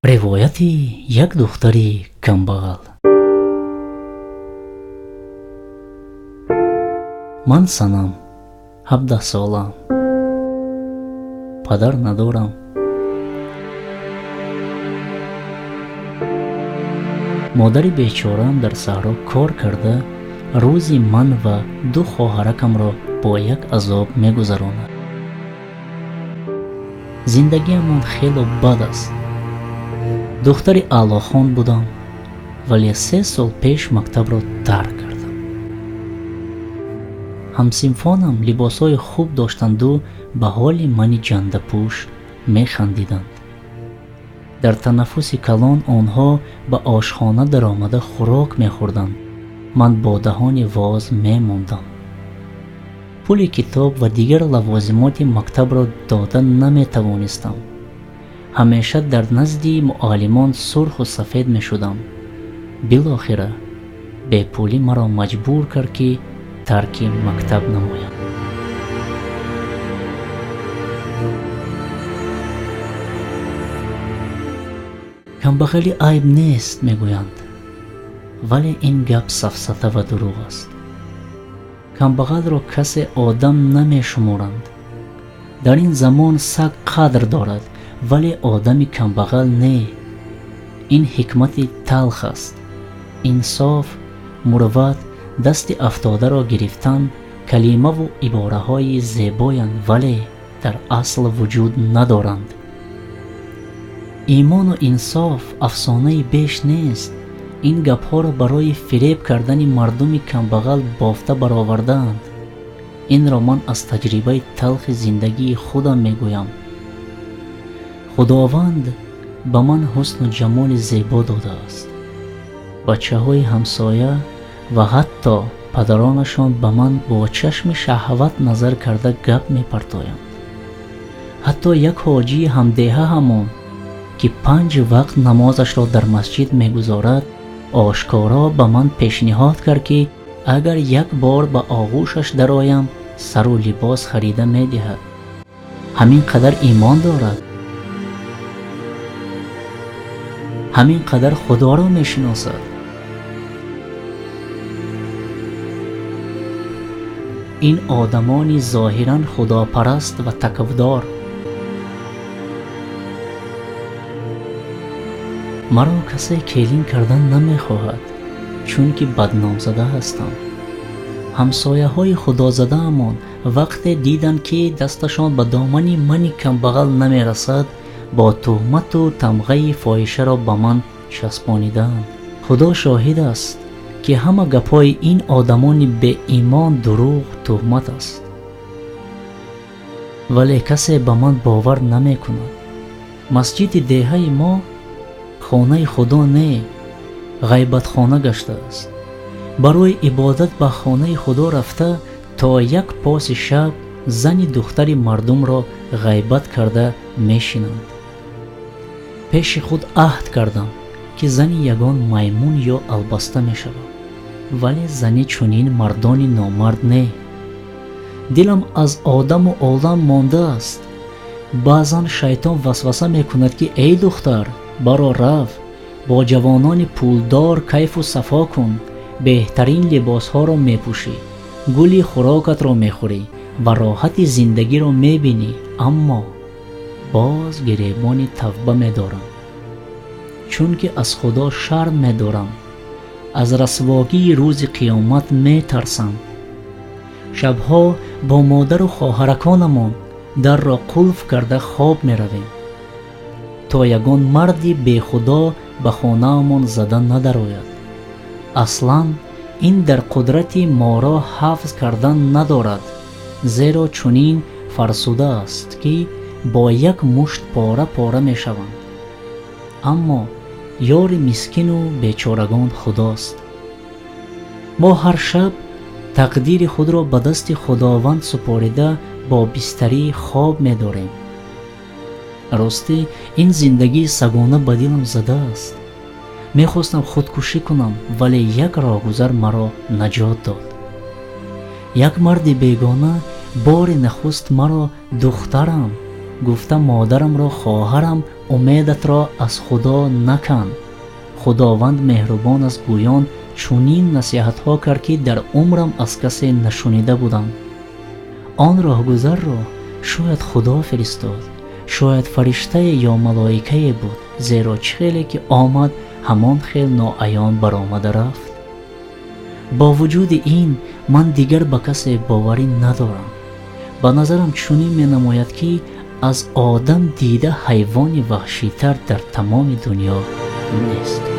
ривояти як духтари камбағал. ман санам 17 солам, падар надорам. модари бечорам дар саҳро кор карда рӯзи ман ва 2 хоҳаракамро бо як азоб мегузаронад. зиндагиамон хело бад аст. духтари аълохон будам, вале 3 сол пеш мактабро тарк кардам. ҳамсинфонам либосҳои хуб доштанду ба ҳоли мани ҷандапӯш механдиданд. дар танаффуси калон онҳо ба ошхона даромада хӯрок мехӯрданд. ман бо даҳони воз мемондам. пули китоб ва дигар лавозимоти мактабро дода наметавонистам. ҳамеша дар назди муаллимон сурху сафед мешудам. билохира бепулӣ маро маҷбур кард ки тарки мактаб намоям. камбағалӣ айб нест мегӯянд, вале ин гап сафсата ва дурӯғ аст. камбағалро касе одам намешуморанд. дар ин замон саг қадр дорад, вале одами камбағал не. ин ҳикмати талх аст. инсоф, мурувват, дасти афтодаро гирифтан калимаву ибораҳои зебоянд, вале дар асл вуҷуд надоранд. имону инсоф афсонаи беш нест. ин гапҳоро барои фиреб кардани мардуми камбағал бофта баровардаанд. инро ман аз таҷрибаи талхи зиндагии худам мегӯям. худованд ба ман ҳусну ҷамоли зебо додааст. бачаҳои ҳамсоя ва ҳатто падаронашон ба ман бо чашми шаҳват назар карда гап мепартоянд. ҳатто як ҳоҷии ҳамдеҳа ҳамон ки 5 вақт намозашро дар масҷид мегузорад, ошкоро ба ман пешниҳод кард ки агар як бор ба оғӯшаш дароям, сару либос харида медиҳад. ҳамин қадар имон дорад. ҳамин қадар худоро мешиносад. ин одамони зоҳиран худопараст ва таквдор. маро касе келин кардан намехоҳад, чунки бадномзада ҳастам. ҳамсояҳои худозадаамон вақте диданд ки дасташон ба домани мани камбағал намерасад, бо тӯҳмату тамғаи фоҳишаро ба ман часпонидаанд. худо шоҳид аст ки ҳама гапҳои ин одамони беимон дурӯғ тӯҳмат аст. вале касе ба ман бовар намекунад. масҷиди деҳаи мо хонаи худо не, ғайбатхона гаштааст. барои ибодат ба хонаи худо рафта, то як поси шаб зани духтари мардумро ғайбат карда мешинанд. пеши худ аҳд кардам ки зани ягон маймун ё албаста мешавам, вале зани чунин мардони номард не. дилам аз одаму олам мондааст. баъзан шайтон васваса мекунад ки эй духтар, баро рав, бо ҷавонони пулдор кайфу сафо кун, беҳтарин либосҳоро мепӯшӣ, гули хӯрокатро мехӯрӣ ва роҳати зиндагиро мебинӣ. аммо боз гиребони тавба медорам, чунки аз худо шарм медорам. аз расвогии рӯзи қиёмат метарсам. шабҳо бо модару хоҳараконамон дарро қулф карда хоб меравем, то ягон марди бехудо ба хонаамон зада надарояд. аслан ин дар қудрати моро ҳафз кардан надорад, зеро чунин фарсуда аст ки бо як мушт пора пора мешаванд. аммо ёри мискину бечорагон худост. мо ҳар шаб тақдири худро ба дасти худованд супорида бо бистарӣ хоб медорем. ростӣ ин зиндагии сагона ба дилам задааст. мехостам худкушӣ кунам, вале як роҳгузар маро наҷот дод. як марди бегона бори нахуст маро духтарам, гуфта модарамро хоҳарам امیدت را از خدا نکن. خداوند مهربان است گویان چونین نصیحت ها کرد که در عمرم از کسی نشنیده بودم. آن راهگذر را شاید خدا فرستاد، شاید فرشته یا ملائکه بود، زیرا چخیلی که آمد همان خیل ناعیان برآمده رفت. با وجود این من دیگر به کسی باوری ندارم. به نظرم چنین می نماید که از آدم دیده حیوان وحشی‌تر در تمام دنیا نیست.